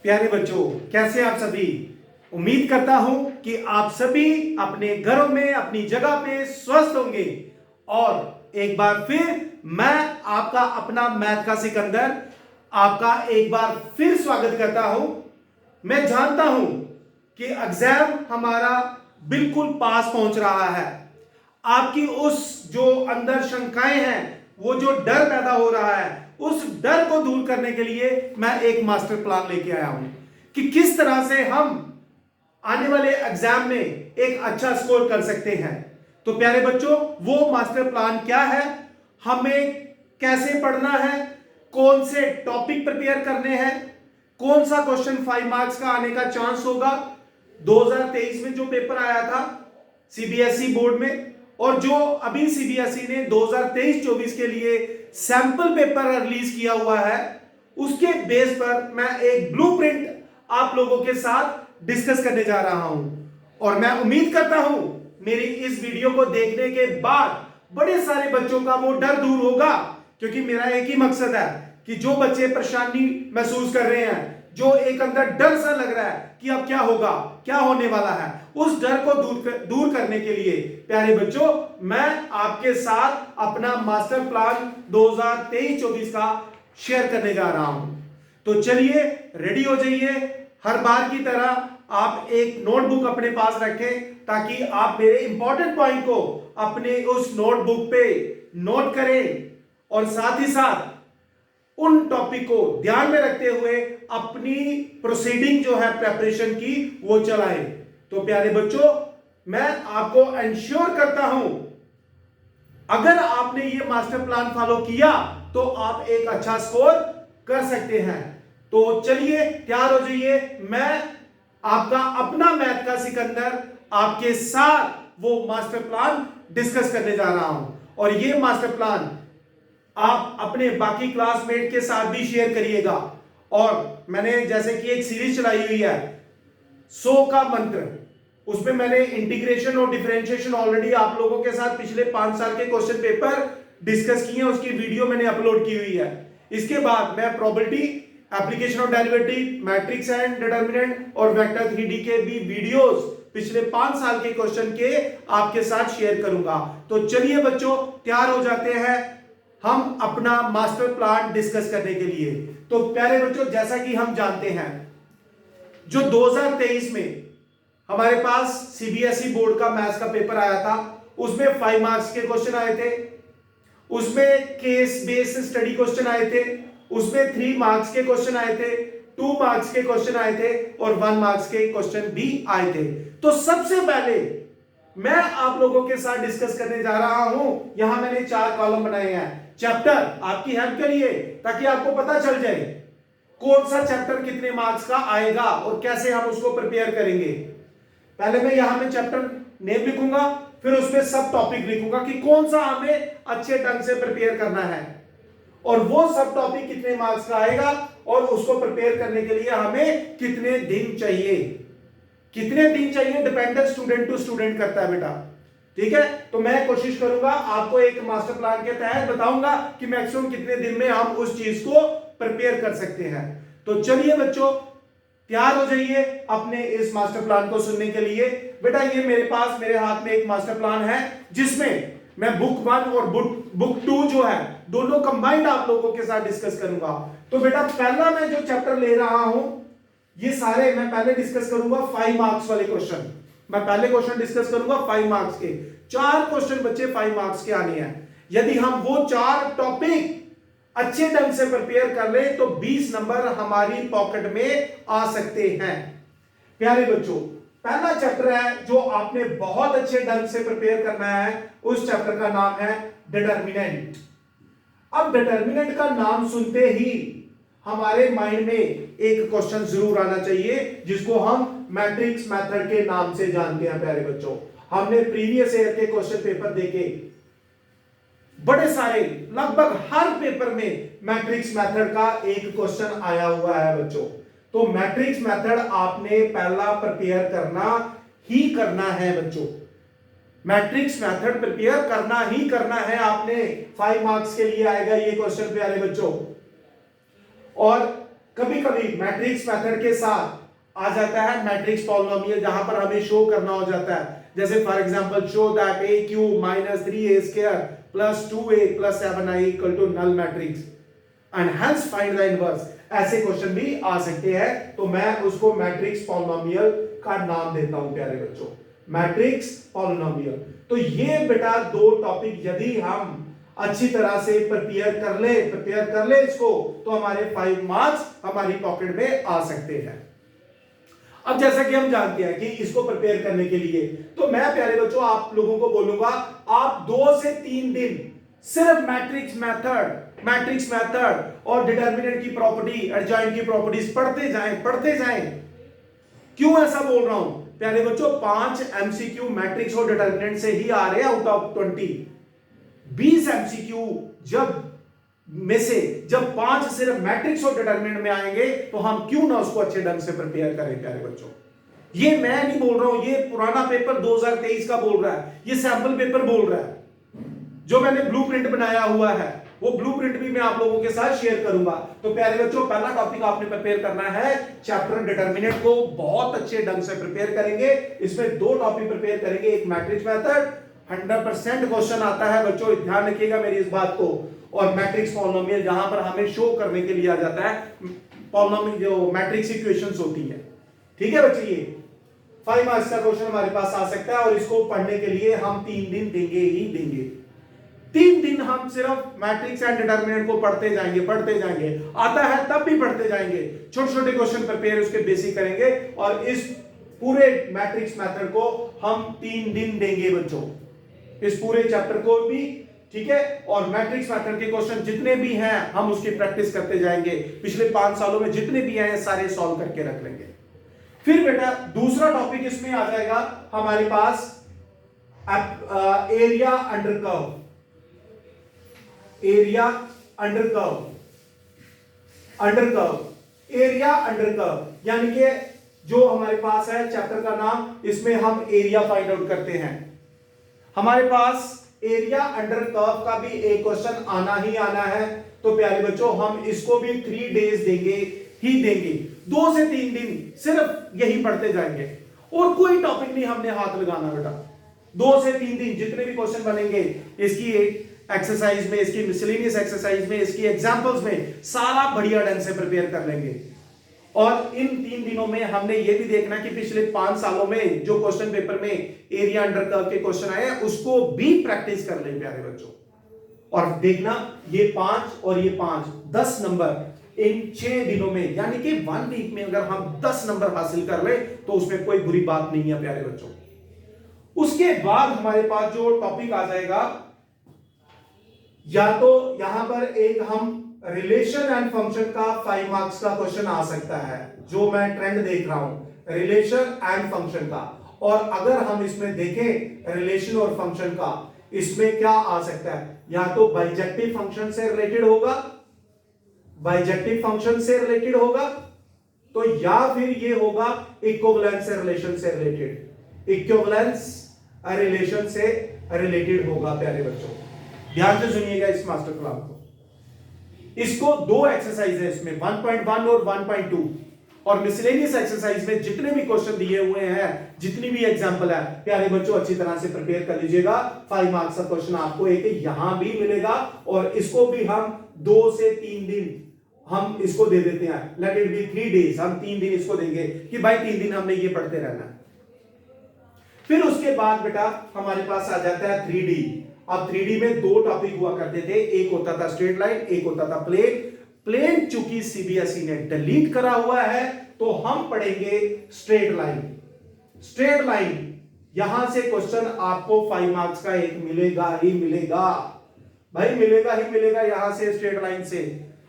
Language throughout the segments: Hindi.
प्यारे बच्चों, कैसे आप सभी। उम्मीद करता हूं कि आप सभी अपने घरों में अपनी जगह पे स्वस्थ होंगे। और एक बार फिर मैं आपका अपना मैथ का सिकंदर आपका एक बार फिर स्वागत करता हूं। मैं जानता हूं कि एग्जाम हमारा बिल्कुल पास पहुंच रहा है। आपकी उस जो अंदर शंकाएं हैं, वो जो डर पैदा हो रहा है, उस डर को दूर करने के लिए मैं एक मास्टर प्लान लेके आया हूं कि किस तरह से हम आने वाले एग्जाम में एक अच्छा स्कोर कर सकते हैं। तो प्यारे बच्चों, वो मास्टर प्लान क्या है, हमें कैसे पढ़ना है, कौन से टॉपिक प्रिपेयर करने हैं, कौन सा क्वेश्चन 5 मार्क्स का आने का चांस होगा। 2023 में जो पेपर आया था सीबीएसई बोर्ड में, और जो अभी सीबीएसई ने 2023-24 के लिए सैंपल पेपर रिलीज किया हुआ है, उसके बेस पर मैं एक ब्लूप्रिंट आप लोगों के साथ डिस्कस करने जा रहा हूं। और मैं उम्मीद करता हूं मेरी इस वीडियो को देखने के बाद बड़े सारे बच्चों का वो डर दूर होगा, क्योंकि मेरा एक ही मकसद है कि जो बच्चे परेशानी महसूस कर रहे हैं, जो एक अंदर डर सा लग रहा है कि अब क्या होगा, क्या होने वाला है, उस डर को दूर करने के लिए प्यारे बच्चों मैं आपके साथ अपना मास्टर प्लान 2023-24 का शेयर करने जा रहा हूं। तो चलिए रेडी हो जाइए। हर बार की तरह आप एक नोटबुक अपने पास रखें, ताकि आप मेरे इंपॉर्टेंट पॉइंट को अपने उस नोटबुक पे नोट करें, और साथ ही साथ उन टॉपिक को ध्यान में रखते हुए अपनी प्रोसीडिंग जो है प्रेपरेशन की, वो चलाएं। तो प्यारे बच्चों, मैं आपको एंश्योर करता हूं, अगर आपने ये मास्टर प्लान फॉलो किया तो आप एक अच्छा स्कोर कर सकते हैं। तो चलिए तैयार हो जाइए। मैं आपका अपना मैथ का सिकंदर आपके साथ वो मास्टर प्लान डिस्कस करने जा रहा हूं, और ये मास्टर प्लान आप अपने बाकी क्लासमेट के साथ भी शेयर करिएगा। और मैंने जैसे कि एक सीरीज चलाई हुई है 100 का मंत्र, उसमें मैंने इंटीग्रेशन और डिफरेंशिएशन ऑलरेडी आप लोगों के साथ पिछले 5 साल के क्वेश्चन पेपर डिस्कस किए हैं, उसकी वीडियो मैंने अपलोड की हुई है। इसके बाद मैं probability, application of derivative, matrix and determinant और वेक्टर 3D के भी वीडियोस पिछले 5 साल के क्वेश्चन के आपके साथ शेयर करूंगा। तो चलिए बच्चों, तैयार हो जाते हैं हम अपना मास्टर प्लान डिस्कस करने के लिए। तो प्यारे बच्चों, जैसा कि हम जानते हैं, जो 2023 में हमारे पास सीबीएसई बोर्ड का मैथ्स का पेपर आया था, उसमें 5 मार्क्स के क्वेश्चन आए थे, उसमें केस बेस्ड स्टडी क्वेश्चन आए थे, उसमें 3 मार्क्स के क्वेश्चन आए थे, 2 मार्क्स के क्वेश्चन आए थे, और 1 मार्क्स के क्वेश्चन भी आए थे। तो सबसे पहले मैं आप लोगों के साथ डिस्कस करने जा रहा हूं, यहां मैंने 4 कॉलम बनाए हैं चैप्टर आपकी हेल्प के लिए, ताकि आपको पता चल जाए कौन सा चैप्टर कितने मार्क्स का आएगा और कैसे हम उसको प्रिपेयर करेंगे। पहले मैं यहां में चैप्टर नेम लिखूंगा, फिर उसमें सब टॉपिक लिखूंगा कि कौन सा हमें अच्छे ढंग से प्रिपेयर करना है, और वो सब टॉपिक कितने मार्क्स का आएगा, और उसको प्रिपेयर करने के लिए हमें कितने दिन चाहिए। कितने दिन चाहिए डिपेंडेंट स्टूडेंट टू स्टूडेंट करता है बेटा, ठीक है। तो मैं कोशिश करूंगा आपको एक मास्टर प्लान के तहत बताऊंगा कि मैक्सिमम कितने दिन में हम उस चीज को प्रिपेयर कर सकते हैं। तो चलिए बच्चों, तैयार हो जाइए अपने इस मास्टर प्लान को सुनने के लिए। बेटा ये मेरे हाथ में एक मास्टर प्लान है, जिसमें मैं बुक 1 और बुक 2 जो है दोनों कंबाइंड आप लोगों के साथ डिस्कस करूंगा। तो बेटा पहला मैं जो चैप्टर ले रहा हूं, ये सारे मैं पहले डिस्कस करूंगा 5 मार्क्स वाले क्वेश्चन। मैं पहले क्वेश्चन डिस्कस करूंगा 5 मार्क्स के। 4 क्वेश्चन बच्चे 5 मार्क्स के आने हैं। यदि हम वो 4 टॉपिक अच्छे ढंग से प्रिपेयर कर ले तो 20 नंबर हमारी पॉकेट में आ सकते हैं। प्यारे बच्चों, पहला चैप्टर है जो आपने बहुत अच्छे ढंग से प्रिपेयर करना है, उस चैप्टर का नाम है डिटरमिनेंट। अब डिटरमिनेंट का नाम सुनते ही हमारे माइंड में एक क्वेश्चन जरूर आना चाहिए, जिसको हम मैट्रिक्स मेथड के नाम से जानते हैं। प्यारे बच्चों, हमने प्रीवियस ईयर के क्वेश्चन पेपर देखे, बड़े सारे, लगभग हर पेपर में मैट्रिक्स मेथड का एक क्वेश्चन आया हुआ है बच्चों। तो मैट्रिक्स मेथड आपने पहला प्रिपेयर करना ही करना है बच्चों। मैट्रिक्स मेथड प्रिपेयर करना ही करना है आपने। 5 मार्क्स के लिए आएगा ये क्वेश्चन प्यारे बच्चों। और कभी कभी मैट्रिक्स मेथड के साथ आ जाता है मैट्रिक्स पॉलिनोमियल, जहां पर हमें शो करना हो जाता है, जैसे for example show that a cube minus 3a square plus 2a plus 7i equal to null matrix and hence find the inverse. ऐसे क्वेश्चन भी आ सकते हैं, तो मैं उसको मैट्रिक्स पॉलिनोमियल का नाम देता हूं प्यारे बच्चों, मैट्रिक्स पॉलिनोमियल। तो ये बेटा दो टॉपिक यदि हम अच्छी तरह से प्रिपेयर कर ले इसको, तो हमारे 5 मार्क्स हमारी पॉकेट में आ सकते हैं। अब जैसा कि हम जानते हैं कि इसको प्रिपेयर करने के लिए, तो मैं प्यारे बच्चों आप लोगों को बोलूंगा, आप 2 से 3 दिन सिर्फ मैट्रिक्स मेथड और डिटरमिनेंट की प्रॉपर्टी, एडजॉइंट की प्रॉपर्टीज पढ़ते जाएं। क्यों ऐसा बोल रहा हूं प्यारे बच्चों? 5 एमसीक्यू मैट्रिक्स और डिटरमिनेंट से ही आ रहे हैं आउट ऑफ 20। 20 एमसीक्यू जब 5 सिर्फ मैट्रिक्स और डिटरमिनेंट में आएंगे, तो हम क्यों ना उसको अच्छे ढंग से प्रिपेयर करें प्यारे बच्चों। ये मैं नहीं बोल रहा हूं, ये पुराना पेपर 2023 का बोल रहा है, ये सैंपल पेपर बोल रहा है। जो मैंने ब्लूप्रिंट बनाया हुआ है, वो ब्लूप्रिंट भी मैं आप लोगों के साथ शेयर करूंगा। तो प्यारे बच्चों, पहला टॉपिक आपने प्रिपेयर करना है चैप्टर डिटरमिनेंट को बहुत अच्छे ढंग से प्रिपेयर करेंगे। इसमें 2 टॉपिक प्रिपेयर करेंगे, एक मैट्रिक्स मेथड, 100% क्वेश्चन आता है बच्चों, ध्यान रखिएगा मेरी इस बात को, और मैट्रिक्स पॉलिनोमियल जहां पर हमें शो करने के लिए आ जाता है पॉलिनोमियल जो मैट्रिक्स इक्वेशंस होती है। ठीक है बच्चे, ये 5 मार्क्स का क्वेश्चन हमारे पास आ सकता है, और इसको पढ़ने के लिए हम 3 दिन देंगे ही देंगे। 3 दिन हम सिर्फ मैट्रिक्स एंड डिटरमिनेंट को पढ़ते जाएंगे, आता है तब भी पढ़ते जाएंगे, छोटे छोटे क्वेश्चन प्रिपेयर उसके बेसिक करेंगे, और इस पूरे मैट्रिक्स मेथड को हम 3 दिन देंगे बच्चों, इस पूरे चैप्टर को भी। ठीक है, और मैट्रिक्स मेथड के क्वेश्चन जितने भी हैं हम उसकी प्रैक्टिस करते जाएंगे, पिछले 5 सालों में जितने भी आए सारे सॉल्व करके रख लेंगे। फिर बेटा दूसरा टॉपिक इसमें आ जाएगा हमारे पास area under curve. Area under curve यानी कि जो हमारे पास है चैप्टर का नाम, इसमें हम एरिया फाइंड आउट करते हैं। हमारे पास एरिया अंडर कर्व का भी एक क्वेश्चन आना ही आना है, तो प्यारे बच्चों हम इसको भी 3 डेज देंगे ही देंगे। 2 से 3 दिन सिर्फ यही पढ़ते जाएंगे, और कोई टॉपिक नहीं हमने हाथ लगाना बेटा। 2 से 3 दिन जितने भी क्वेश्चन बनेंगे इसकी एक्सरसाइज में, इसकी मिसलेनियस एक्सरसाइज में, इसकी एग्जांपल्स में, सारा बढ़िया ढंग से प्रिपेयर कर लेंगे। और इन 3 दिनों में हमने ये भी देखना कि पिछले 5 सालों में जो क्वेश्चन पेपर में एरिया अंडर कर्व के क्वेश्चन आए हैं उसको भी प्रैक्टिस कर लें प्यारे बच्चों। और देखना ये 5 और ये 5, 10 नंबर इन 6 दिनों में, यानी कि 1 वीक में अगर हम 10 नंबर हासिल कर ले तो उसमें कोई बुरी बात नहीं है प्यारे बच्चों। उसके बाद हमारे पास जो टॉपिक आ जाएगा, या तो यहां पर एक हम रिलेशन एंड फंक्शन का 5 मार्क्स का क्वेश्चन आ सकता है, जो मैं ट्रेंड देख रहा हूं रिलेशन एंड फंक्शन का। और अगर हम इसमें देखें रिलेशन और फंक्शन का, इसमें क्या आ सकता है, या तो बाइजेक्टिव फंक्शन से रिलेटेड होगा, तो या फिर ये होगा इक्विवेलेंस रिलेशन से रिलेटेड होगा प्यारे बच्चों। ध्यान से सुनिएगा इस मास्टर क्लास को। इसको 2 एक्सरसाइज है इसमें, 1.1 और 1.2, और मिसलेनियस एक्सरसाइज में जितने भी क्वेश्चन दिए हुए हैं, जितनी भी एग्जांपल है, प्यारे बच्चों अच्छी तरह से प्रिपेयर कर लीजिएगा। 5 मार्क्स का क्वेश्चन आपको एक यहां भी मिलेगा, और इसको भी हम 2 से 3 दिन हम इसको दे देते हैं, लेट इट बी 3 डेज, हम 3 दिन इसको देंगे कि भाई 3 दिन हमने ये पढ़ते रहना है। फिर उसके बाद बेटा हमारे पास आ जाता है 3D। अब 3D में 2 टॉपिक हुआ करते थे, एक होता था स्ट्रेट लाइन, एक होता था प्लेन चूंकि सीबीएसई ने डिलीट करा हुआ है, तो हम पढ़ेंगे स्ट्रेट लाइन। यहां से क्वेश्चन आपको 5 मार्क्स का एक मिलेगा ही मिलेगा भाई, मिलेगा ही मिलेगा यहां से स्ट्रेट लाइन से।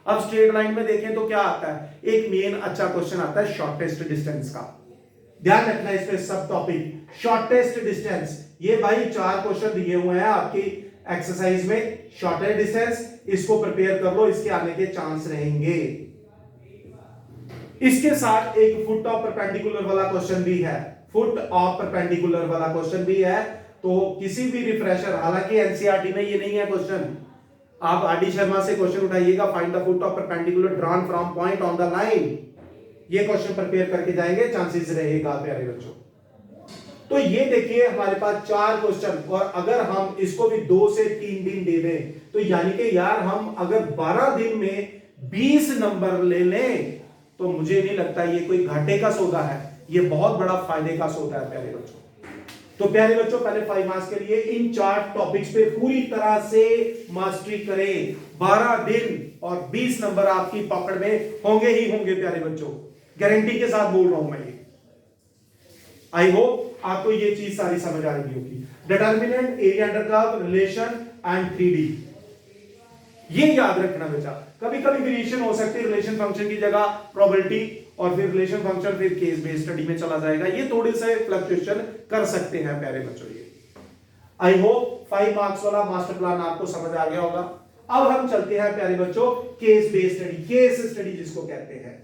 अब स्ट्रेट लाइन में देखें तो क्या आता है, एक मेन अच्छा क्वेश्चन आता है शॉर्टेस्ट डिस्टेंस का। ध्यान रखना इसमें सब टॉपिक शॉर्टेस्ट डिस्टेंस, ये भाई 4 क्वेश्चन दिए हुए हैं आपकी एक्सरसाइज में, शॉर्टेस्ट डिस्टेंस, इसको प्रिपेयर कर लो, इसके आने के चांस रहेंगे। इसके साथ एक फुट ऑफ परपेंडिकुलर वाला क्वेश्चन भी है, तो किसी भी रिफ्रेशर, हालांकि एनसीईआरटी में ये नहीं है क्वेश्चन, आप आर डी शर्मा से क्वेश्चन उठाइएगा, find the foot of perpendicular drawn from point on the line, ये क्वेश्चन प्रिपेयर करके जाएंगे, चांसेस रहेगा प्यारे बच्चों। तो ये देखिए हमारे पास 4 क्वेश्चन, और अगर हम इसको भी 2 से 3 दिन दे दें तो यानी कि यार हम अगर 12 दिन में 20 नंबर ले लें तो मुझे नहीं लगता ये कोई घाटे का सौदा है, ये बहुत बड़ा फायदे का सौदा है प्यारे बच्चों। तो प्यारे बच्चों पहले 5 मार्क्स के लिए इन 4 टॉपिक्स पे पूरी तरह से मास्टरी करें। 12 दिन और 20 नंबर आपकी पकड़ में होंगे ही होंगे प्यारे बच्चों, गारंटी के साथ बोल रहा हूं मैं ये। आई होप आपको ये चीज सारी समझ आ रही होगी। Determinant, area under curve, relation and 3D, ये याद रखना बेटा। कभी कभी वेरिएशन हो सकती है, रिलेशन फंक्शन की जगह प्रोबेबिलिटी, और फिर रिलेशन फंक्शन फिर केस बेस्ड स्टडी में चला जाएगा, ये थोड़े से फ्लक्चुएशन कर सकते हैं प्यारे बच्चों। ये आई होप 5 मार्क्स वाला मास्टर प्लान आपको समझ आ गया होगा। अब हम चलते हैं प्यारे बच्चों case based study, case study जिसको कहते हैं।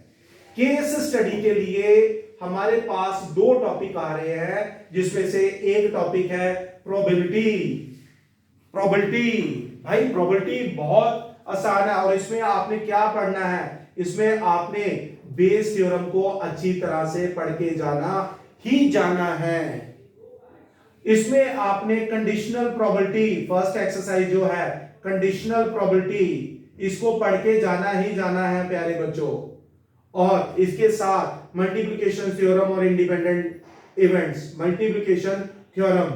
केस स्टडी के लिए हमारे पास 2 टॉपिक आ रहे हैं, जिसमें से एक टॉपिक है प्रोबेबिलिटी। प्रोबेबिलिटी भाई, प्रोबेबिलिटी बहुत आसान है, और इसमें आपने क्या पढ़ना है, इसमें आपने बेस थ्योरम को अच्छी तरह से पढ़ के जाना ही जाना है। इसमें आपने कंडीशनल प्रोबेबिलिटी, फर्स्ट एक्सरसाइज जो है कंडीशनल प्रोबेबिलिटी, इसको पढ़ के जाना ही जाना है प्यारे बच्चों। और इसके साथ मल्टीप्लिकेशन थ्योरम और इंडिपेंडेंट इवेंट्स, मल्टीप्लिकेशन थ्योरम,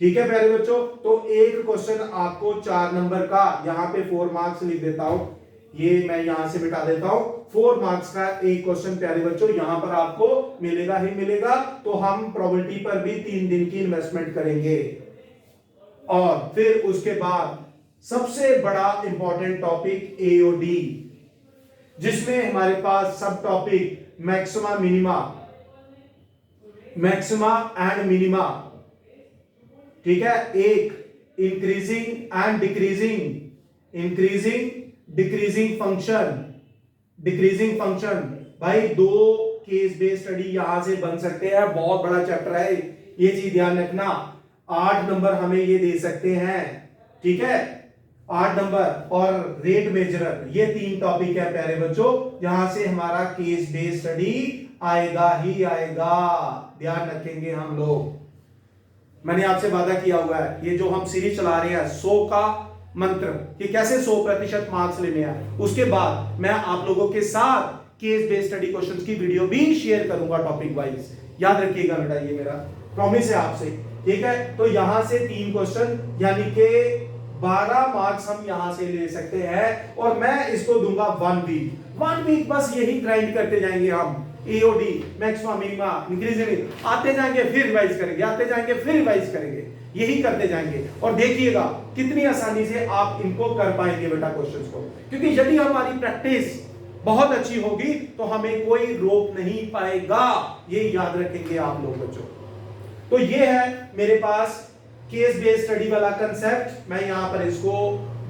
ठीक है प्यारे बच्चों। तो एक क्वेश्चन आपको 4 नंबर का, यहां पे 4 मार्क्स लिख देता हूं, ये मैं यहां से मिटा देता हूं। 4 मार्क्स का एक क्वेश्चन प्यारे बच्चों यहां पर आपको मिलेगा ही मिलेगा। तो हम प्रोबेबिलिटी पर भी 3 दिन की इन्वेस्टमेंट करेंगे, और फिर उसके बाद सबसे बड़ा इंपॉर्टेंट टॉपिक एओडी, जिसमें हमारे पास सब topic maxima minima, maxima and minima, ठीक है, एक increasing and decreasing, increasing decreasing function, decreasing function. भाई 2 केस बेस्ड स्टडी यहां से बन सकते हैं, बहुत बड़ा चैप्टर है, ये चीज ध्यान रखना। 8 नंबर हमें ये दे सकते हैं, ठीक है, 8 नंबर। और रेट मेजरर, ये 3 टॉपिक है प्यारे बच्चों, यहां से हमारा केस बेस्ड स्टडी आएगा ही आएगा, ध्यान रखेंगे हम लोग। मैंने आपसे वादा किया हुआ है, ये जो हम सीरीज चला रहे हैं 100 का मंत्र, कि कैसे 100% मार्क्स लेने हैं, उसके बाद मैं आप लोगों के साथ केस बेस्ड स्टडी क्वेश्चंस की वीडियो भी शेयर करूंगा टॉपिक वाइज, याद रखिएगा बेटा, ये मेरा प्रॉमिस है आपसे, ठीक है। तो यहां से 3 क्वेश्चन, यानी कि 12 मार्क्स हम यहां से ले सकते हैं, और मैं इसको दूंगा 1 वीक, बस यही ग्राइंड करते जाएंगे हम, एओडी, मैक्सिमा मिनिमा, इंक्रीजिंग, आते जाएंगे फिर रिवाइज करेंगे, आते जाएंगे फिर रिवाइज करेंगे, यही करते जाएंगे। और देखिएगा कितनी आसानी से आप इनको कर पाएंगे बेटा क्वेश्चंस को, क्योंकि यदि हमारी प्रैक्टिस बहुत अच्छी होगी तो हमें कोई रोक नहीं पाएगा, ये याद रखेंगे आप लोग बच्चों। तो ये है मेरे पास केस बेस्ड स्टडी वाला कंसेप्ट, मैं यहां पर इसको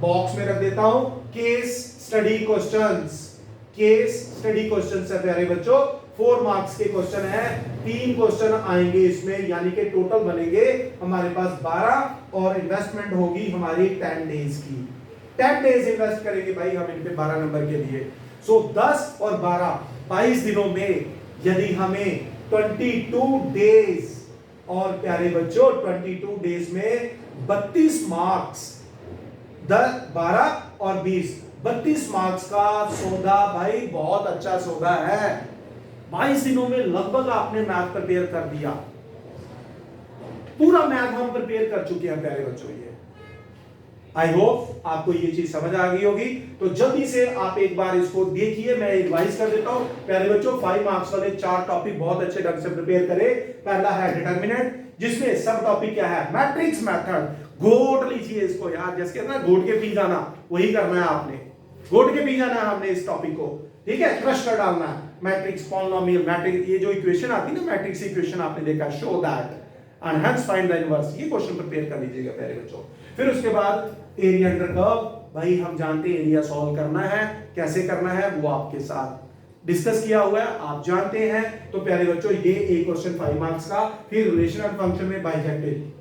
बॉक्स में रख देता हूं, case study questions, case study questions है प्यारे बच्चों। 4 मार्क्स के क्वेश्चन है, 3 क्वेश्चन आएंगे इसमें, यानी कि टोटल बनेंगे हमारे पास 12, और इन्वेस्टमेंट होगी हमारी 10 डेज की। 10 डेज इन्वेस्ट करेंगे भाई हम इन पे 12 नंबर के लिए। सो 10 और 12 22 दिनों में यदि हमें 22 डेज, और प्यारे बच्चों 22 डेज में 32 मार्क्स, 12 और 20, 32 मार्क्स का सौदा भाई बहुत अच्छा सौदा है। 22 दिनों में लगभग आपने मैथ प्रिपेयर कर दिया, पूरा मैथ हम प्रिपेयर कर चुके हैं प्यारे बच्चों। ये आई होप आपको ये चीज समझ आ गई होगी। तो जल्दी से आप एक बार इसको देखिए, मैं रिवाइज कर देता हूं प्यारे बच्चों। 5 मार्क्स वाले 4 टॉपिक बहुत अच्छे ढंग से प्रिपेयर करें। पहला है डिटरमिनेंट, जिसमें सब टॉपिक क्या है, मैट्रिक्स मेथड। घोट लीजिए इसको यार, जैसे कहते हैं घोट के पी जाना, वही करना है आपने, घोट के पी जाना है हमने इस टॉपिक को, ठीक है, क्रश कर डालना है। मैट्रिक्स, पॉलिनोमियल, मैट्रिक्स, ये जो इक्वेशन आती है ना, मैट्रिक्स इक्वेशन आपने देखा, show that and hence find the inverse, ये क्वेश्चन प्रिपेयर कर लीजिएगा प्यारे बच्चों। फिर उसके बाद एरिया अंडर कर्व, भाई हम जानते हैं एरिया सॉल्व करना है, कैसे करना है वो आपके साथ डिस्कस किया हुआ है, आप जानते हैं। तो प्यारे बच्चों ये एक क्वेश्चन 5 मार्क्स का। फिर रिलेशन एंड फंक्शन में बाइजेक्टिव,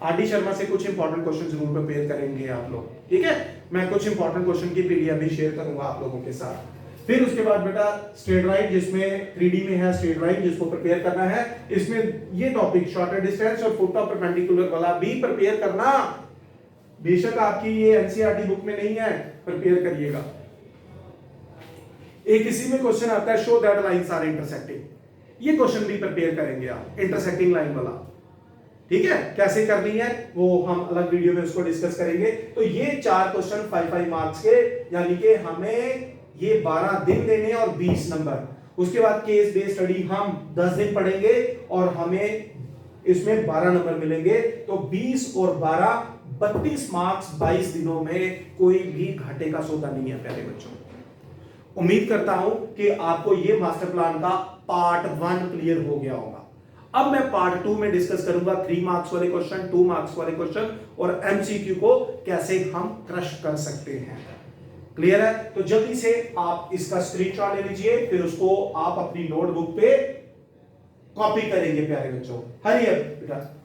आरडी शर्मा से कुछ इंपॉर्टेंट क्वेश्चन जरूर प्रिपेयर करेंगे आप लोग, ठीक है। मैं कुछ इंपॉर्टेंट क्वेश्चन की पीडीएफ भी शेयर करूंगा आप लोगों के साथ। फिर उसके बाद बेटा स्ट्रेट राइट, जिसमें 3D में है स्ट्रेट राइट, जिसको प्रिपेयर करना है। इसमें ये टॉपिक शॉर्टर डिस्टेंस और फुट ऑफ परपेंडिकुलर वाला भी प्रिपेयर करना। बेशक आपकी ये एनसीईआरटी बुक में नहीं है, प्रिपेयर करिएगा। एक इसी में क्वेश्चन आता है, show that lines are intersecting, ये क्वेश्चन भी प्रिपेयर करेंगे आप, इंटरसेक्टिंग लाइन वाला, ठीक है। कैसे करनी है वो हम अलग वीडियो में उसको डिस्कस करेंगे। तो ये 4 क्वेश्चन 5 मार्क्स के, यानी कि हमें ये 12 दिन देने और 20 नंबर। उसके बाद केस बेस्ड स्टडी हम 10 दिन पढ़ेंगे और हमें इसमें 12 नंबर मिलेंगे। तो 20 और 12 32 मार्क्स 22 दिनों में, कोई भी घाटे का सौदा नहीं है प्यारे बच्चों। उम्मीद करता हूं कि आपको ये मास्टर प्लान का पार्ट 1 क्लियर हो गया होगा। अब मैं पार्ट 2 में डिस्कस करूंगा 3 मार्क्स वाले क्वेश्चन, 2 मार्क्स वाले क्वेश्चन और एमसीक्यू को कैसे हम क्रश कर सकते हैं। क्लियर है? तो जल्दी से आप इसका स्क्रीनशॉट ले लीजिए, फिर उसको आप अपनी नोटबुक पे कॉपी करेंगे प्यारे बच्चों। हरी अप बेटा।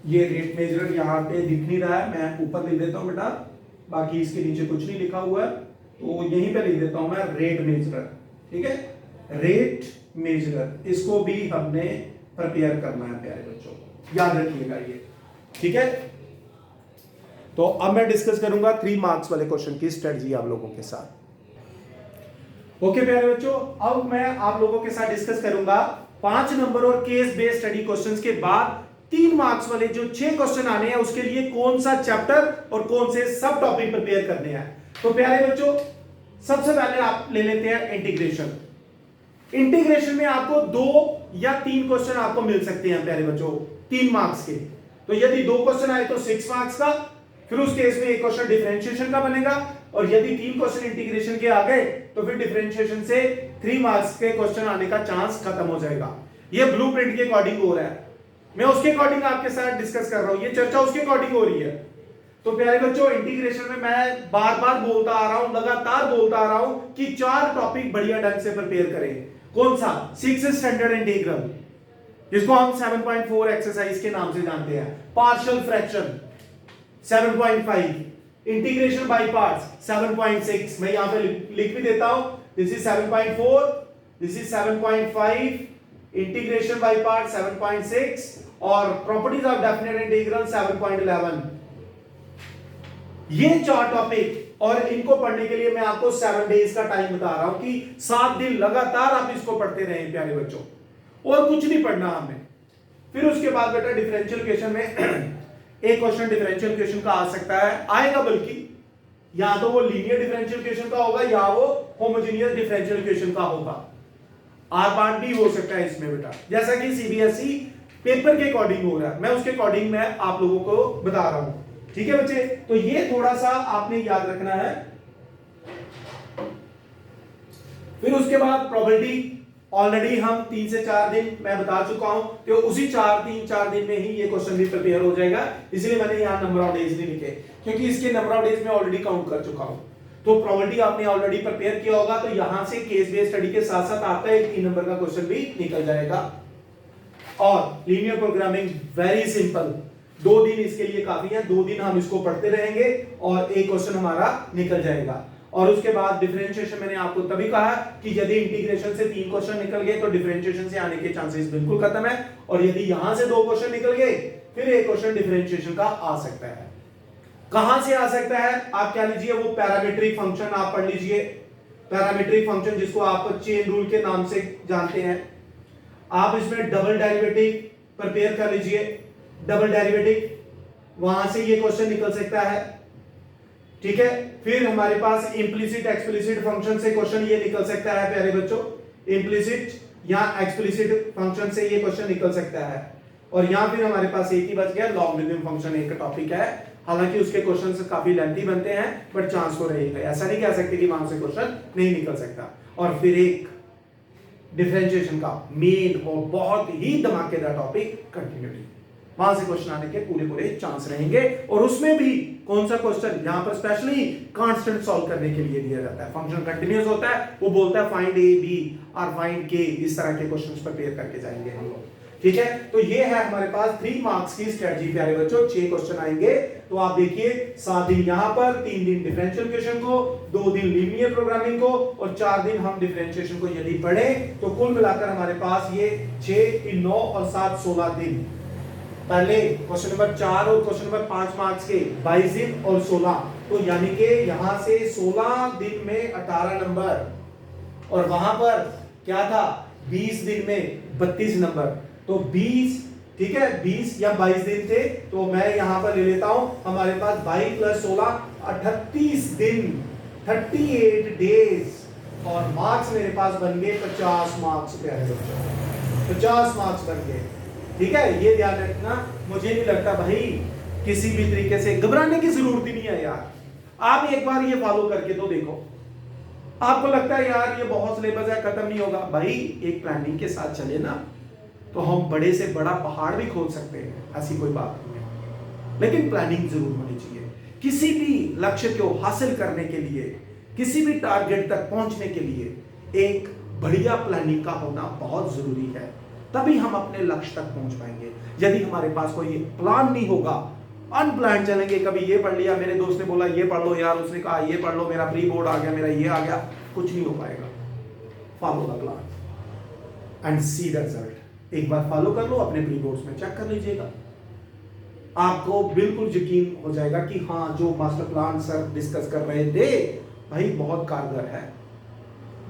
ये रेट मेजर यहाँ पे दिख नहीं रहा है, मैं ऊपर लिख देता हूं बेटा, बाकी इसके नीचे कुछ नहीं लिखा हुआ है, तो यहीं पे लिख देता हूं मैं रेट मेजर, ठीक है। रेट मेजर, इसको भी हमने प्रिपेयर करना है प्यारे बच्चों, याद रखिएगा ये, ठीक है। तो अब मैं डिस्कस करूंगा 3 मार्क्स वाले क्वेश्चन की स्ट्रेटजी आप लोगों के साथ। ओके प्यारे बच्चों, अब मैं आप लोगों के साथ डिस्कस करूंगा 5 नंबर और केस बेस्ड स्टडी क्वेश्चंस के बाद 3 मार्क्स वाले जो 6 क्वेश्चन आने हैं उसके लिए कौन सा चैप्टर और कौन से सब टॉपिक प्रिपेयर करने हैं। तो प्यारे बच्चों, सबसे पहले आप ले लेते हैं इंटीग्रेशन। इंटीग्रेशन में आपको 2 या 3 क्वेश्चन आपको मिल सकते हैं प्यारे बच्चों 3 मार्क्स के। तो यदि 2 क्वेश्चन आए तो 6 मार्क्स का, फिर उस केस में एक क्वेश्चन डिफरेंशिएशन का बनेगा, और यदि 3 क्वेश्चन इंटीग्रेशन के आ गए तो फिर डिफरेंशिएशन से 3 मार्क्स के क्वेश्चन आने का चांस खत्म हो जाएगा। ये ब्लूप्रिंट के अकॉर्डिंग हो रहा है, मैं उसके अकॉर्डिंग आपके साथ डिस्कस कर रहा हूं, ये चर्चा उसके अकॉर्डिंग हो रही है। तो प्यारे बच्चों, इंटीग्रेशन में मैं बार बार बोलता आ रहा हूं, लगातार बोलता आ रहा हूं कि 4 टॉपिक बढ़िया ढंग से प्रिपेयर करें। कौन सा? 6th स्टैंडर्ड इंटीग्रल, जिसको हम 7.4 एक्सरसाइज के नाम से जानते हैं। Partial fraction 7.5, integration by parts 7.6, मैं यहां पे लिख भी देता हूं, this is 7.4, this is 7.5, integration by part 7.6 और प्रॉपर्टीज ऑफ डेफिनेट इंटीग्रल 7.11। ये 4 टॉपिक, और इनको पढ़ने के लिए मैं आपको 7 डेज का टाइम बता रहा हूं कि 7 दिन लगातार आप इसको पढ़ते रहें प्यारे बच्चों, और कुछ नहीं पढ़ना हमने। फिर उसके बाद बेटा डिफरेंशियल इक्वेशन में एक क्वेश्चन डिफरेंशियल इक्वेशन का आ सकता है, आएगा, बल्कि या तो वो लीनियर डिफरेंशियल इक्वेशन का होगा या वो होमोजेनियस डिफरेंशियल इक्वेशन का होगा। आर पार्ट भी हो सकता है इसमें बेटा, जैसा कि सीबीएसई पेपर के अकॉर्डिंग हो रहा है, मैं उसके अकॉर्डिंग मैं आप लोगों को बता रहा हूं, ठीक है बच्चे। तो ये थोड़ा सा आपने याद रखना है। फिर उसके बाद प्रोबेबिलिटी, ऑलरेडी हम 3 से 4 दिन मैं बता चुका हूं, तो उसी 3-4 दिन में ही ये क्वेश्चन भी प्रिपेयर हो जाएगा, इसलिए मैंने यहां नंबर ऑफ डेज नहीं लिखे, क्योंकि इसके नंबर ऑफ डेज में ऑलरेडी काउंट कर चुका हूं। तो प्रोबेबिलिटी आपने ऑलरेडी प्रिपेयर किया होगा, तो यहां से केस बेस्ड स्टडी के साथ साथ आपका एक 3 नंबर का क्वेश्चन भी निकल जाएगा। और लीनियर प्रोग्रामिंग वेरी सिंपल, 2 दिन इसके लिए काफी है, 2 दिन हम इसको पढ़ते रहेंगे और एक क्वेश्चन हमारा निकल जाएगा। और उसके बाद डिफरेंशिएशन, मैंने आपको तभी कहा कि यदि इंटीग्रेशन से 3 क्वेश्चन निकल गए तो डिफरेंशिएशन से आने के चांसेस बिल्कुल खत्म है, और यदि यहां से 2 क्वेश्चन निकल गए फिर एक क्वेश्चन डिफरेंशिएशन का आ सकता है। कहां से आ सकता है? आप क्या लीजिए, वो पैरामीट्रिक फंक्शन आप पढ़ लीजिए, पैरामीट्रिक फंक्शन जिसको आप चेन रूल के नाम से जानते हैं। आप इसमें डबल डेरिवेटिव प्रिपेयर कर लीजिए, डबल डेरिवेटिव, वहां से ये क्वेश्चन निकल सकता है, ठीक है। फिर हमारे पास इंप्लिसिट एक्सप्लिसिट फंक्शन से क्वेश्चन ये निकल सकता है प्यारे बच्चों, इंप्लिसिट या एक्सप्लिसिट फंक्शन से ये क्वेश्चन निकल सकता है। और यहां फिर हमारे पास एक ही बच गया, लॉगरिथम फंक्शन एक टॉपिक है, हालांकि उसके क्वेश्चन काफी लेंथी बनते हैं, बट चांस तो रहेगा। ऐसा नहीं कह सकते कि वहां से क्वेश्चन नहीं निकल सकता। और फिर एक डिफरेंशिएशन का मेन और बहुत ही धमाकेदार टॉपिक कंटिन्यूटी, वहां से क्वेश्चन आने के पूरे पूरे चांस रहेंगे। और उसमें भी कौन सा क्वेश्चन यहां पर स्पेशली कांस्टेंट सॉल्व करने के लिए दिया जाता है। फंक्शन कंटिन्यूअस होता है, वो बोलता है फाइंड ए बी और फाइंड के, इस तरह के क्वेश्चंस प्रिपेयर करके जाएंगे हम लोग। ठीक है, तो ये है हमारे पास 3 मार्क्स की स्ट्रेटजी प्यारे बच्चों। 6 क्वेश्चन आएंगे, तो आप देखिए 7 दिन यहां पर, 3 दिन डिफरेंशियल इक्वेशन को, 2 दिन लीनियर प्रोग्रामिंग को और 4 दिन हम डिफरेंशिएशन को यदि पढ़े तो कुल मिलाकर हमारे पास ये 6, 9 और 7 16 दिन। पहले क्वेश्चन नंबर 4 और क्वेश्चन नंबर 5 मार्क्स के 22 दिन और 16, तो यानी कि यहां से 16 दिन में 18 नंबर, और वहां पर क्या था 20 दिन में 32 नंबर, तो 20, ठीक है 20 या 22 दिन थे, तो मैं यहां पर ले लेता हूं हमारे पास 22 प्लस 16 38 दिन, 38 डेज, और मार्क्स मेरे पास बन गए 50 मार्क्स प्यारे बच्चों, 50 मार्क्स बन गए। ठीक है, ये ध्यान रखना। मुझे नहीं लगता भाई किसी भी तरीके से घबराने की जरूरत ही नहीं है यार। आप एक बार ये फॉलो करके तो देखो, आपको लगता है यार ये बहुत सिलेबस है खत्म नहीं होगा, भाई एक प्लानिंग के साथ चले ना तो हम बड़े से बड़ा पहाड़ भी खोद सकते हैं, ऐसी कोई बात नहीं है। लेकिन प्लानिंग जरूर होनी चाहिए। किसी भी लक्ष्य को हासिल करने के लिए, किसी भी टारगेट तक पहुंचने के लिए एक बढ़िया प्लानिंग का होना बहुत जरूरी है, तभी हम अपने लक्ष्य तक पहुंच पाएंगे। यदि हमारे पास कोई प्लान नहीं होगा, अनप्लान चलेंगे, कभी ये पढ़ लिया, मेरे दोस्त ने बोला ये पढ़ लो यार, उसने कहा ये पढ़ लो, मेरा प्री बोर्ड आ गया, मेरा ये आ गया, कुछ नहीं हो पाएगा। Follow the plan and see the result. एक बार फॉलो कर लो, अपने प्री बोर्ड्स में चेक कर लीजिएगा, आपको बिल्कुल यकीन हो जाएगा कि हाँ जो मास्टर प्लान सर डिस्कस कर रहे थे भाई बहुत कारगर है।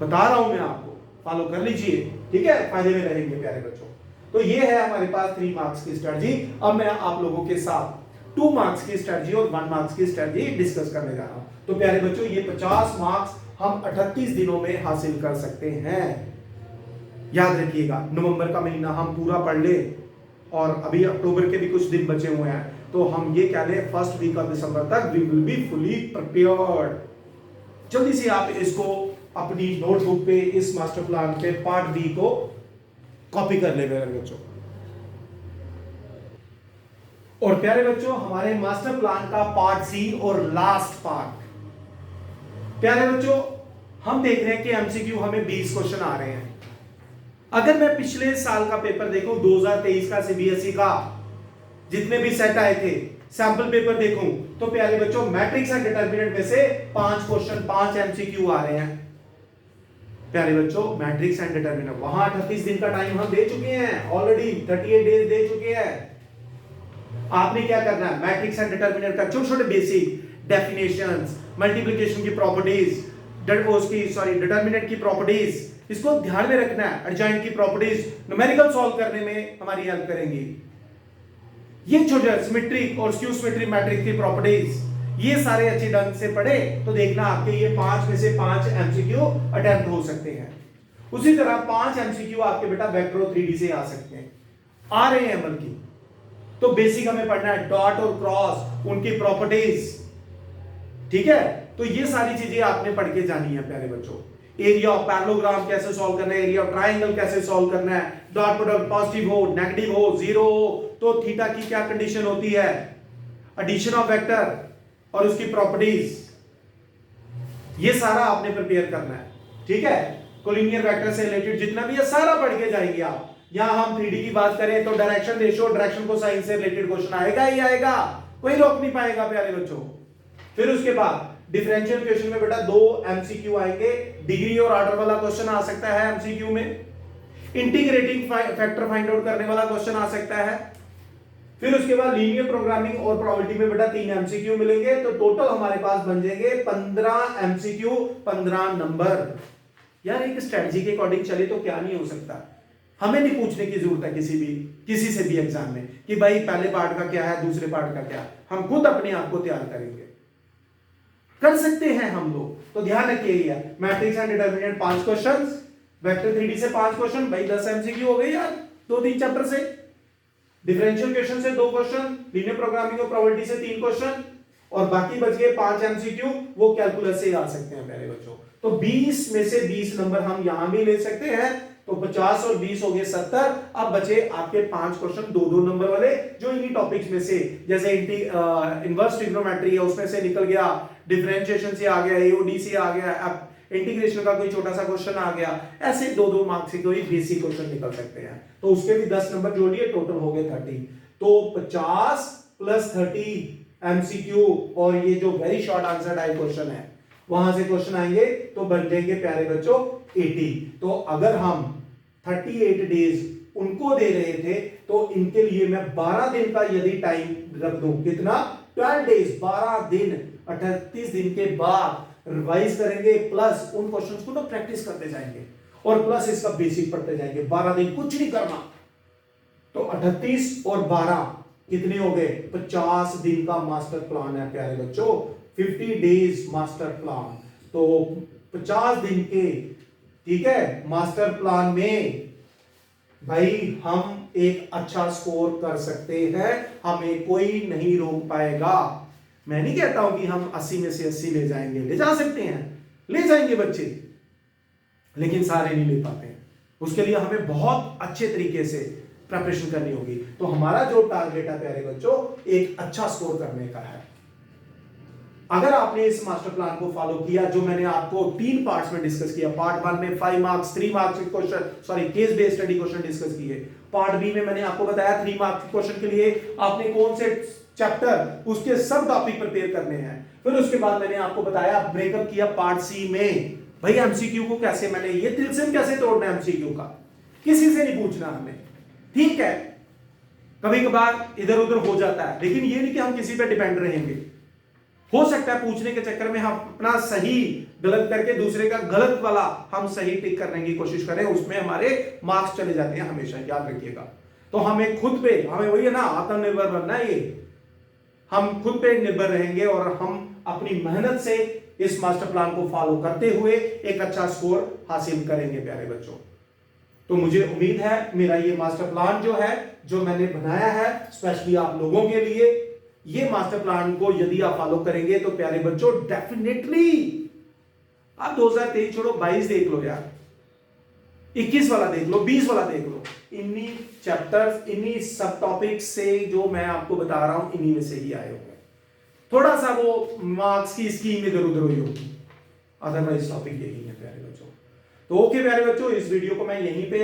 बता रहा हूं मैं आपको, फॉलो कर लीजिए, ठीक है, फायदे में रहेंगे प्यारे बच्चों। तो ये है हमारे पास 3 मार्क्स की स्ट्रेटजी। अब मैं आप लोगों के साथ 2 मार्क्स की स्ट्रेटजी और 1 मार्क्स की स्ट्रेटजी डिस्कस करने जा रहा हूं। तो प्यारे बच्चों ये 50 मार्क्स हम 38 दिनों में हासिल कर सकते हैं। याद रखिएगा, नवंबर का महीना हम पूरा पढ़ ले और अभी अक्टूबर के भी कुछ दिन बचे हुए हैं, तो हम ये कह लें फर्स्ट वीक ऑफ दिसंबर तक we will be fully prepared. जल्दी से आप इसको अपनी नोटबुक पे, इस मास्टर प्लान पे पार्ट बी को कॉपी कर ले मेरे बच्चों। और प्यारे बच्चों हमारे मास्टर प्लान का पार्ट सी और लास्ट पार्ट, प्यारे बच्चों हम देख रहे हैं कि एमसीक्यू हमें 20 क्वेश्चन आ रहे हैं। अगर मैं पिछले साल का पेपर देखूं, 2023 का सीबीएसई का जितने भी सेट आए थे, सैंपल पेपर देखूं, तो प्यारे बच्चों मैट्रिक्स एंड डिटरमिनेंट में से 5 क्वेश्चन, 5 एमसीक्यू आ रहे हैं। प्यारे बच्चों मैट्रिक्स एंड डिटरमिनेंट, वहां 38 दिन का टाइम हम दे चुके हैं ऑलरेडी, 38 डेज दे चुके हैं। आपने क्या करना है, मैट्रिक्स एंड डिटरमिनेंट का छोटे छोटे बेसिक डेफिनेशंस, मल्टीप्लिकेशन की प्रॉपर्टीज, डिटरमिनेंट की प्रॉपर्टीज, इसको ध्यान में रखना है। एडजॉइंट की प्रॉपर्टीज न्यूमेरिकल सॉल्व करने में हमारी हेल्प करेंगी। ये छोटे सिमेट्रिक और स्क्यू सिमेट्रिक मैट्रिक्स की प्रॉपर्टीज, ये सारे अच्छे ढंग से पढ़े तो देखना आपके ये 5 में से 5 एमसीक्यू अटेम्प्ट हो सकते हैं। उसी तरह 5 एमसीक्यू आपके बेटा वेक्टर 3D से आ सकते हैं, आ रहे हैं बल्कि। तो बेसिक हमें पढ़ना है डॉट और क्रॉस, उनकी प्रॉपर्टीज, ठीक है। तो ये सारी चीजें आपने पढ़ के जानी है प्यारे बच्चों। एरिया ऑफ पैरेललोग्राम कैसे सॉल्व करना है, एरिया ऑफ ट्राइंगल कैसे सॉल्व करना है, डॉट प्रोडक्ट पॉजिटिव हो, नेगेटिव हो, जीरो हो तो थीटा की क्या कंडीशन होती है, एडिशन ऑफ वेक्टर और उसकी प्रॉपर्टीज, ये सारा आपने प्रिपेयर करना है, ठीक है। कोलिनियर वेक्टर से रिलेटेड जितना भी है सारा पढ़ के जाएंगे आप। यहां हम 3D की बात करें तो डायरेक्शन रेशियो, डायरेक्शन कोसाइन से रिलेटेड क्वेश्चन आएगा ही आएगा, कोई रोक नहीं पाएगा प्यारे बच्चों। फिर उसके बाद डिफरेंशियल इक्वेशन में बेटा 2 एमसीक्यू आएंगे, डिग्री और ऑर्डर वाला क्वेश्चन आ सकता है एमसीक्यू में, इंटीग्रेटिंग फैक्टर फाइंड आउट करने वाला क्वेश्चन आ सकता है। फिर उसके बाद लीनियर प्रोग्रामिंग और प्रोबेबिलिटी में बेटा 3 एमसीक्यू मिलेंगे, तो टोटल हमारे पास बन जाएंगे 15 एमसीक्यू, 15 नंबर। यार एक स्ट्रेटजी के अकॉर्डिंग चले तो क्या नहीं हो सकता। हमें नहीं पूछने की जरूरत है किसी से भी एग्जाम में कि भाई पहले पार्ट का क्या है, दूसरे पार्ट का क्या, हम खुद अपने आप को तैयार करेंगे, कर सकते हैं हम लोग। तो ध्यान रखिएगा, matrix and determinant 5 questions, vector 3D से 5 क्वेश्चन, भाई 10 एमसीक्यू हो गए यार 2-3 चैप्टर से। डिफरेंशियल इक्वेशन से 2 क्वेश्चन, लीनियर प्रोग्रामिंग और प्रोबेबिलिटी से 3 क्वेश्चन, और बाकी बच गए 5 एमसीक्यू, वो कैलकुलस से आ सकते हैं प्यारे बच्चों। तो 20 में से 20 नंबर हम यहां भी ले सकते हैं, तो 50 और 20 हो गए 70। अब बचे आपके 5 क्वेश्चन 2-2 नंबर वाले, जो इन्हीं टॉपिक्स में से, जैसे इनवर्स ट्रिग्नोमेट्री है उसमें से निकल गया, डिफरेंशिएशन से आ गया, एओडी से आ गया, अब इंटीग्रेशन का कोई छोटा सा क्वेश्चन आ गया, ऐसे 2-2 मार्क्स से कोई बेसिक क्वेश्चन निकल सकते हैं। तो उसके भी 10 नंबर जोड़िए, टोटल हो गए 30। तो 50 प्लस 30 एमसीक्यू और ये जो very short answer type question है वहां से क्वेश्चन आएंगे, तो बन जाएंगे प्यारे बच्चों 80। तो अगर हम 38 डेज उनको दे रहे थे, तो इनके लिए मैं 12 दिन का यदि टाइम रख दूं, कितना, 12 डेज, 12 दिन, 38 दिन के बाद रिवाइज करेंगे, प्लस उन क्वेश्चंस को ना प्रैक्टिस करते जाएंगे और प्लस इसका बेसिक पढ़ते जाएंगे। 12 दिन कुछ नहीं करना, तो 38 और 12 कितने हो गए, 50 दिन का मास्टर प्लान है प्यारे बच्चों, 50 डेज मास्टर प्लान। तो 50 दिन के, ठीक है, मास्टर प्लान में भाई हम एक अच्छा स्कोर कर सकते हैं, हमें कोई नहीं रोक पाएगा। मैं नहीं कहता हूं कि हम 80 में से 80 ले जाएंगे, ले जा सकते हैं, ले जाएंगे बच्चे, लेकिन सारे नहीं ले पाते हैं। उसके लिए हमें बहुत अच्छे तरीके से प्रिपरेशन करनी होगी। तो हमारा जो टारगेट है प्यारे बच्चों, एक अच्छा स्कोर करने का है। अगर आपने इस मास्टर प्लान को फॉलो किया, जो मैंने आपको 3 पार्ट्स में डिस्कस किया, पार्ट 1 में 5 मार्क्स 3 मार्क्स के question, sorry case based study question discuss किए, पार्ट बी में मैंने आपको बताया 3 मार्क्स के क्वेश्चन के लिए आपने कौन से चैप्टर, उसके सब टॉपिक प्रिपेयर करने हैं। फिर उसके बाद मैंने आपको बताया, ब्रेकअप किया पार्ट सी में, भाई एमसीक्यू को कैसे, मैंने ये तिलस्म कैसे तोड़ना है एमसीक्यू का, किसी से नहीं पूछना हमें, ठीक है, कभी कभार इधर उधर हो जाता है, लेकिन ये नहीं कि हम किसी पे डिपेंड रहेंगे। हो सकता है पूछने के चक्कर में हम अपना सही गलत करके दूसरे का गलत वाला हम सही टिक करने की कोशिश करें, उसमें हमारे मार्क्स चले जाते हैं, हमेशा याद रखिएगा। तो हमें खुद पे, हमें वही है ना, आत्मनिर्भर बनना है, ये हम खुद पे निर्भर रहेंगे और हम अपनी मेहनत से इस मास्टर प्लान को फॉलो करते हुए एक अच्छा स्कोर हासिल करेंगे प्यारे बच्चों। तो मुझे उम्मीद है मेरा ये मास्टर प्लान जो है, जो मैंने बनाया है स्पेशली आप लोगों के लिए, ये मास्टर प्लान को यदि आप फॉलो करेंगे तो प्यारे बच्चों डेफिनेटली आप 2023 छोड़ो, 22 देख लो यार, 21 वाला देख लो, 20 वाला देख लो, इन्हीं चैप्टर्स, इन्हीं सब टॉपिक से जो मैं आपको बता रहा हूं, इन्हीं में से ही आए होंगे। थोड़ा सा वो मार्क्स की स्कीम इधर उधर हुई होगी, अदरवाइज टॉपिक यही है प्यारे बच्चों। तो ओके प्यारे बच्चों, इस वीडियो को मैं यहीं पे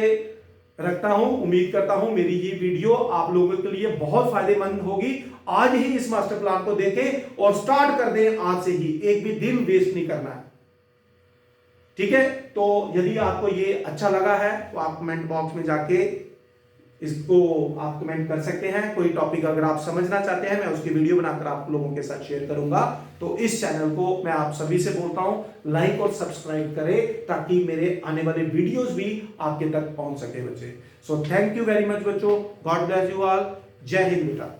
रखता हूं। उम्मीद करता हूं मेरी ये वीडियो आप लोगों के लिए बहुत फायदेमंद होगी। आज ही इस मास्टर प्लान को देखें और स्टार्ट कर दें आज से ही, एक भी दिन वेस्ट नहीं करना है, ठीक है। तो यदि आपको ये अच्छा लगा है तो आप कमेंट बॉक्स में जाके इसको आप कमेंट कर सकते हैं। कोई टॉपिक अगर आप समझना चाहते हैं, मैं उसकी वीडियो बनाकर आप लोगों के साथ शेयर करूंगा। तो इस चैनल को मैं आप सभी से बोलता हूं लाइक और सब्सक्राइब करें, ताकि मेरे आने वाले वीडियोस भी आपके तक पहुंच सके बच्चे। So thank you very much बच्चों, गॉड ब्लेस यू ऑल, जय हिंद बेटा।